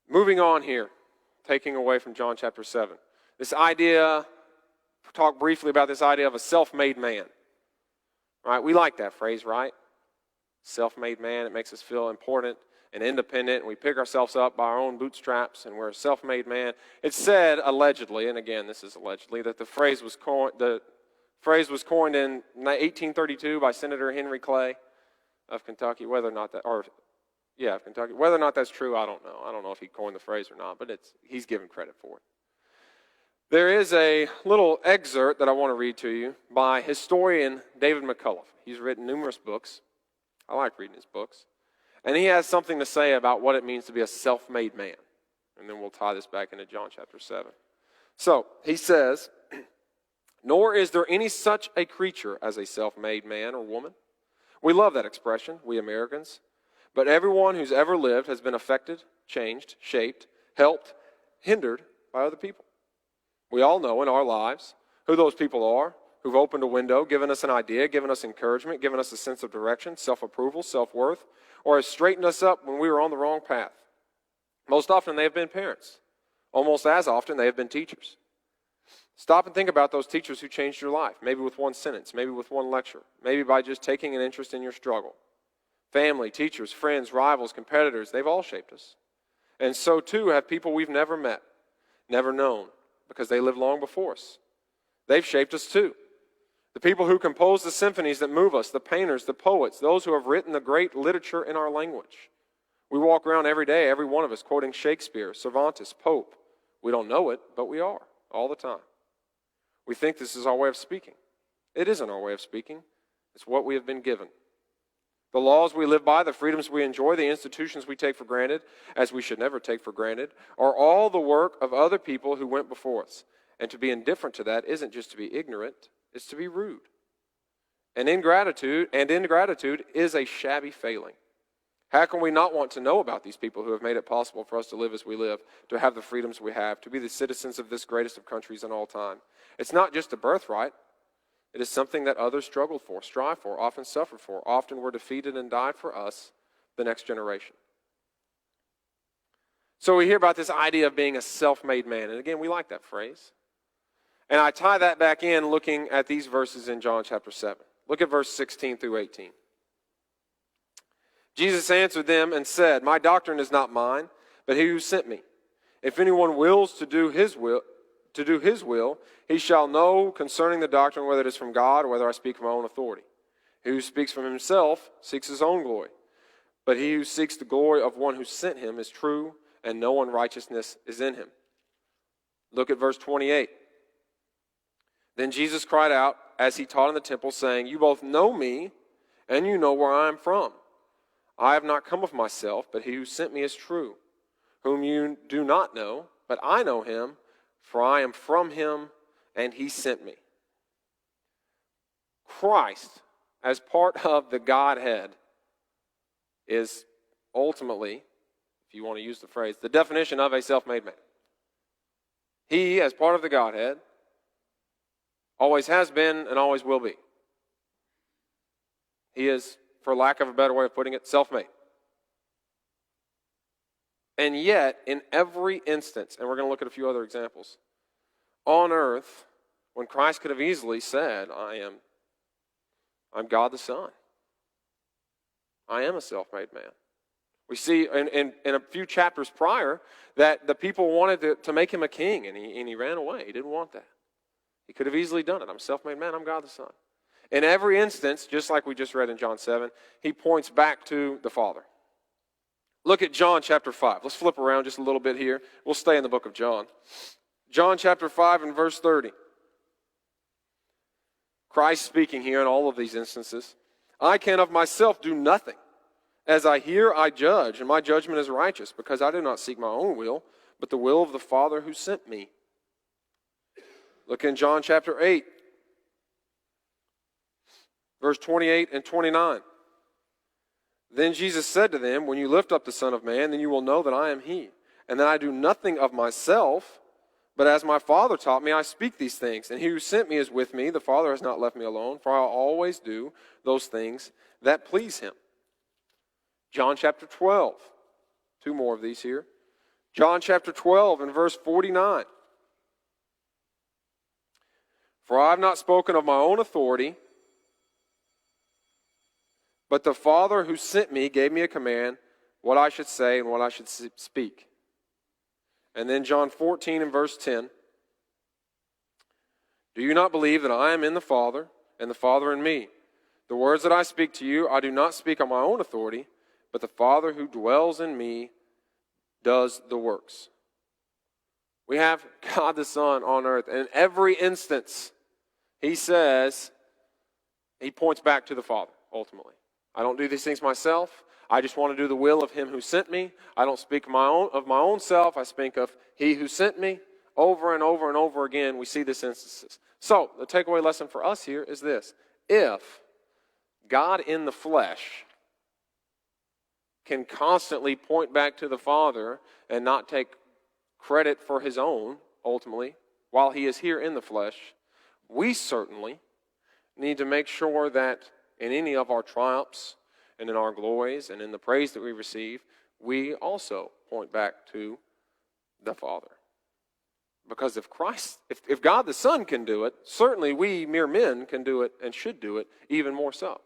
Moving on here, taking away from John chapter 7. This idea, talk briefly about this idea of a self-made man. Right? We like that phrase, right? Self-made man. It makes us feel important and independent, and we pick ourselves up by our own bootstraps, and we're a self-made man. It's said, allegedly, and again, this is allegedly, that the phrase was coined in 1832 by Senator Henry Clay of Kentucky. Whether or not that's true, I don't know. I don't know if he coined the phrase or not, but he's given credit for it. There is a little excerpt that I want to read to you by historian David McCullough. He's written numerous books. I like reading his books. And he has something to say about what it means to be a self-made man. And then we'll tie this back into John chapter 7. So, he says, "Nor is there any such a creature as a self-made man or woman. We love that expression, we Americans. But everyone who's ever lived has been affected, changed, shaped, helped, hindered by other people. We all know in our lives who those people are, who've opened a window, given us an idea, given us encouragement, given us a sense of direction, self-approval, self-worth, or has straightened us up when we were on the wrong path. Most often they have been parents. Almost as often they have been teachers. Stop and think about those teachers who changed your life, maybe with one sentence, maybe with one lecture, maybe by just taking an interest in your struggle. Family, teachers, friends, rivals, competitors, they've all shaped us. And so too have people we've never met, never known, because they lived long before us. They've shaped us too. The people who compose the symphonies that move us, the painters, the poets, those who have written the great literature in our language. We walk around every day, every one of us, quoting Shakespeare, Cervantes, Pope. We don't know it, but we are, all the time. We think this is our way of speaking. It isn't our way of speaking. It's what we have been given. The laws we live by, the freedoms we enjoy, the institutions we take for granted, as we should never take for granted, are all the work of other people who went before us. And to be indifferent to that isn't just to be ignorant, it's to be rude. And ingratitude is a shabby failing. How can we not want to know about these people who have made it possible for us to live as we live, to have the freedoms we have, to be the citizens of this greatest of countries in all time? It's not just a birthright. It is something that others struggled for, strive for, often suffered for, often were defeated and died for us, the next generation. So we hear about this idea of being a self-made man. And again, we like that phrase. And I tie that back in looking at these verses in John chapter 7. Look at verse 16 through 18. Jesus answered them and said, "My doctrine is not mine, but he who sent me. If anyone wills to do his will, he shall know concerning the doctrine whether it is from God or whether I speak of my own authority. He who speaks from himself seeks his own glory. But he who seeks the glory of one who sent him is true, and no unrighteousness is in him." Look at verse 28. Then Jesus cried out as he taught in the temple, saying, "You both know me, and you know where I am from. I have not come of myself, but he who sent me is true, whom you do not know, but I know him, for I am from him, and he sent me." Christ, as part of the Godhead, is ultimately, if you want to use the phrase, the definition of a self-made man. He, as part of the Godhead, always has been and always will be. He is, for lack of a better way of putting it, self-made. And yet, in every instance, and we're going to look at a few other examples, on earth, when Christ could have easily said, I'm God the Son. I am a self-made man. We see in a few chapters prior that the people wanted to make him a king, and he ran away. He didn't want that. He could have easily done it. I'm a self-made man. I'm God the Son. In every instance, just like we just read in John 7, he points back to the Father. Look at John chapter 5. Let's flip around just a little bit here. We'll stay in the book of John. John chapter 5 and verse 30. Christ speaking here in all of these instances. "I can of myself do nothing. As I hear, I judge, and my judgment is righteous, because I do not seek my own will, but the will of the Father who sent me." Look in John chapter 8, verse 28 and 29. "Then Jesus said to them, when you lift up the Son of Man, then you will know that I am he, and that I do nothing of myself, but as my Father taught me, I speak these things. And he who sent me is with me. The Father has not left me alone, for I always do those things that please him." John chapter 12. Two more of these here. John chapter 12 and verse 49. For I have not spoken of my own authority, but the Father who sent me gave me a command, what I should say and what I should speak. And then John 14 and verse 10. Do you not believe that I am in the Father, and the Father in me? The words that I speak to you, I do not speak on my own authority, but the Father who dwells in me does the works. We have God the Son on earth, and in every instance, he says, he points back to the Father, ultimately. I don't do these things myself. I just want to do the will of him who sent me. I don't speak of my own self. I speak of he who sent me. Over and over and over again, we see this instances. So, the takeaway lesson for us here is this. If God in the flesh can constantly point back to the Father and not take credit for his own, ultimately, while he is here in the flesh, we certainly need to make sure that in any of our triumphs and in our glories and in the praise that we receive, we also point back to the Father. Because if God the Son can do it, certainly we mere men can do it and should do it even more so.